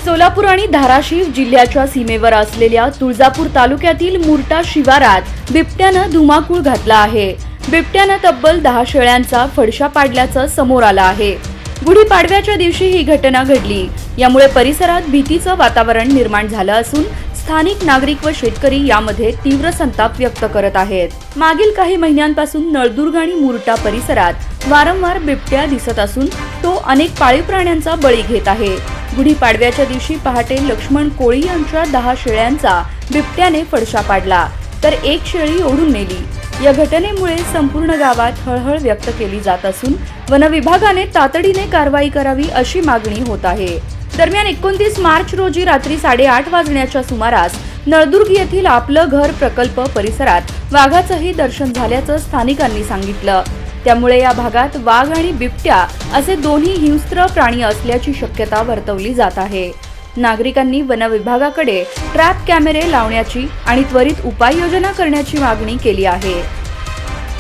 सोलापूर आणि धाराशिव जिल्ह्याच्या सीमेवर असलेल्या तुळजापूर तालुक्यातील मुरटा शिवारात बिबट्यानं धुमाकूळ घातला आहे। बिबट्यानं तब्बल 10 शेळ्यांचा फडशा पाडल्याचं समोर आलं आहे। गुढीपाडव्याच्या दिवशी ही घटना घडली। यामुळे परिसरात भीतीचं वातावरण निर्माण झालं असून स्थानिक नागरिक व शेतकरी यामध्ये तीव्र संताप व्यक्त करत आहेत। मागील काही महिन्यांपासून नळदुर्ग आणि मुरटा परिसरात वारंवार बिबट्या दिसत असून तो अनेक पाळीव प्राण्यांचा बळी घेत आहे। गुढीपाडव्याच्या दिवशी पहाटे लक्ष्मण कोळी यांच्या 10 शेळ्यांचा बिबट्याने फडशा पाडला तर एक शेळी ओढून नेली। या घटनेमुळे संपूर्ण गावात हळहळ व्यक्त केली जात असून वन विभागाने तातडीने कारवाई करावी अशी मागणी होत आहे। दरम्यान 29 मार्च रोजी रात्री 8:30 वाजण्याच्या सुमारास नळदुर्ग येथील आपलं घर प्रकल्प परिसरात वाघाचंही दर्शन झाल्याचं स्थानिकांनी सांगितलं। त्यामुळे या भागात वाघ आणि बिबट्या असे दोन्ही हिंस्त्र प्राणी असल्याची शक्यता वर्तवली जात आहे। नागरिकांनी वन विभागाकडे ट्रॅप कॅमेरे लावण्याची आणि त्वरित उपाययोजना करण्याची मागणी केली आहे।